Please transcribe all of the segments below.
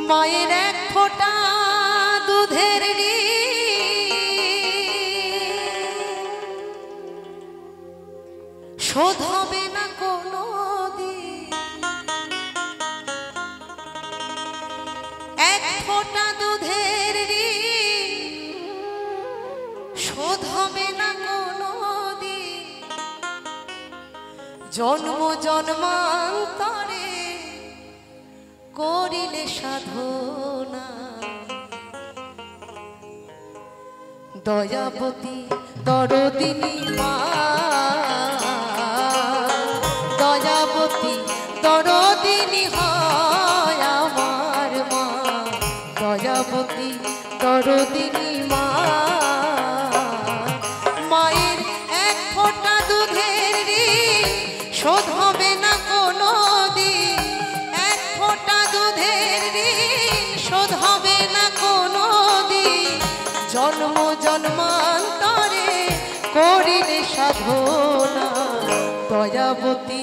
মায়ের এক ফোঁটা দুধের শোধ হবে না কোনো দিন। এক ফোঁটা দুধের শোধ হবে না কোনো দিন। জন্ম জন্মান্তরে করিলে সাধনা। দয়াবতী দরদিনী মা, দয়াবতী দরদিনী হয় আমার মা। দয়াবতী দরদিনী মা, মায়ের এক ফোঁটা দুধের শোধ হবে না কোনো দিন। এক ফোঁটা দুধের শোধ হবে না কোনো দিন। জন্ম জন্মান্তরে করিলে সাধনা। দয়াবতী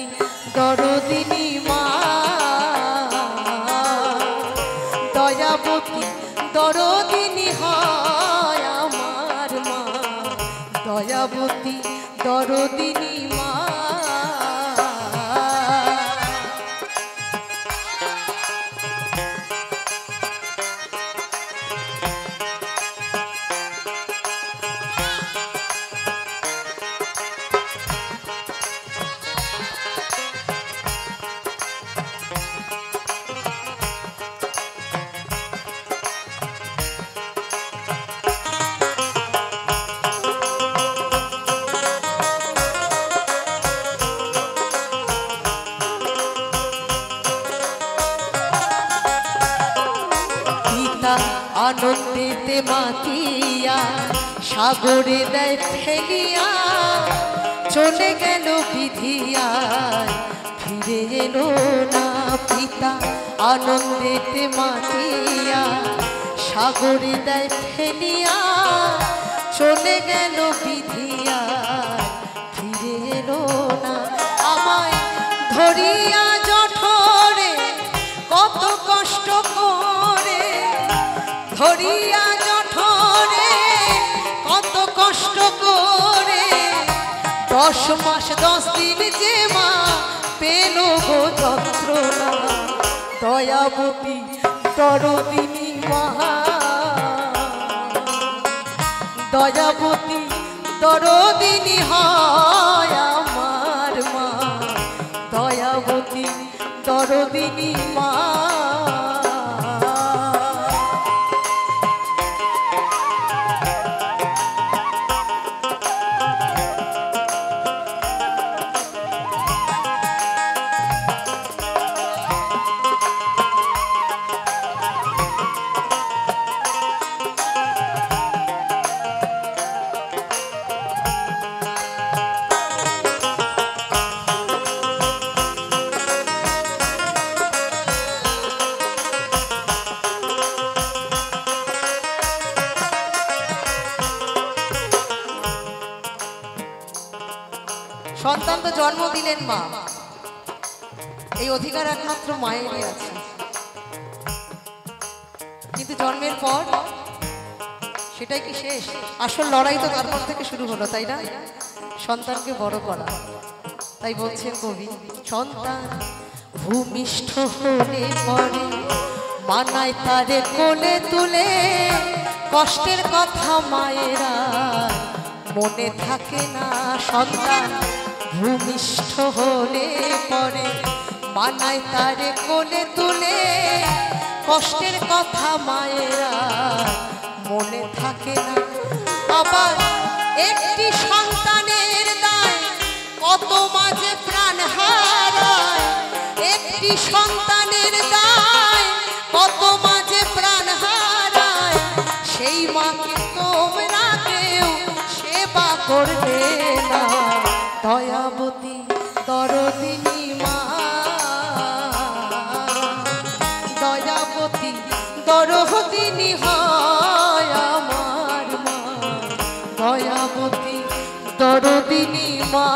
দরদিনী মা, দয়াবতী দরদিনী হয় আমার মা। দয়াবতী দরদিনী মা। আনন্দেতে মাতিয়া সাগরে দেয় ফেলিয়া। চলে গেল বিধিয়া ফিরে এলো না। পিতা আনন্দেতে মাতিয়া সাগরে দেয় ফেলিয়া। চলে গেল বিধিয়া ফিরে এলো না। আমায় ধরিয়া জঠরে কত কষ্ট করে, ধরিয়া জঠরে কত কষ্ট করে। 10 মাস 10 দিন যে মা পেল গো যন্ত্রণা। দয়াবতী দরদিনী মা, দয়াবতী দরদিনী হয় আমার মা। দয়াবতী দরদিনী মা। সন্তান তো জন্ম দিলেন মা, এই অধিকার একমাত্র মায়েরই আছে। কিন্তু জন্মের পর সেটাই কি শেষ? আসল লড়াই তো তারপর থেকে শুরু হলো, তাই না? সন্তানকে বড় করা। তাই বলছেন কবি, সন্তান ভূমিষ্ঠ হলে পরে মানায় তারে কোলে তুলে। কষ্টের কথা মায়েরা মনে থাকে না। সন্তান ভূমিষ্ঠ হলে পরে মানায় তারে কোলে তুলে। কষ্টের কথা মায়েরা মনে থাকে না। আবার একটি সন্তানের দায় কত মাঝে প্রাণ হারায়। একটি সন্তানের দায় কত মাঝে প্রাণ হারায়। সেই মাকে তোমরা কেউ সেবা করবে না। দয়াবতী দরদিনী মা, দয়াবতী দরদিনী হয় আমার মা। দয়াবতী দরদিনী মা।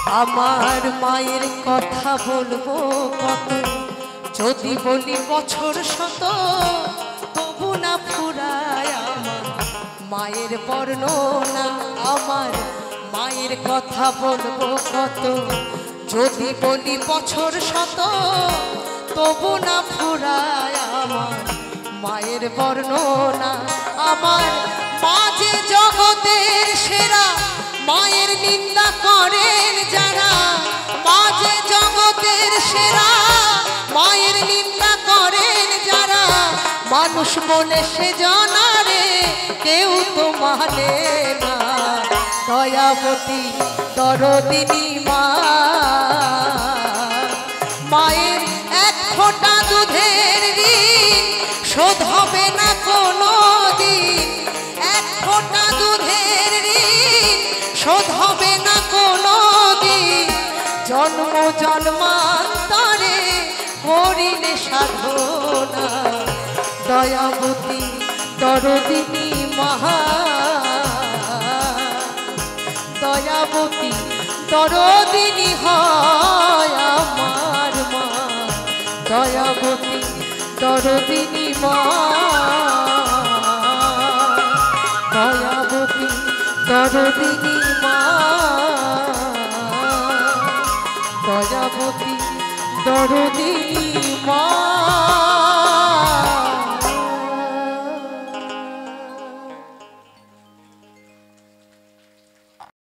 আমার মায়ের কথা বলবো কত, যদি বলি বছর শত তবু না ফুরায় আমার মায়ের বর্ণনা। আমার মায়ের কথা বলবো কত, যদি বলি বছর শত তবু না ফুরায় আমার মায়ের বর্ণনা। আমার মা যে জগতের সেরা, মায়ের নিন্দা করেন যারা। মা যে জগতের সেরা, মায়ের নিন্দা করেন যারা। মানুষ বলে সে জানারে কেউ তো মানে না। দয়াবতী দরদিনী মা, মায়ের এক ফোঁটা দুধের ঋণ শোধ হবে না কোনো দিন। এক ফোঁটা দুধের ঋণ শোধ হবে না কোনো দিন। জন্ম জন্মান্তরে করিলে সাধনা। দয়াবতী দরদিনী মা, দয়াবতী দরদিনী হয় আমার মা। দয়াবতী দরদিনী মা, দয়াবতী দরদিনী মা, দয়াবতী দরদিনী মা।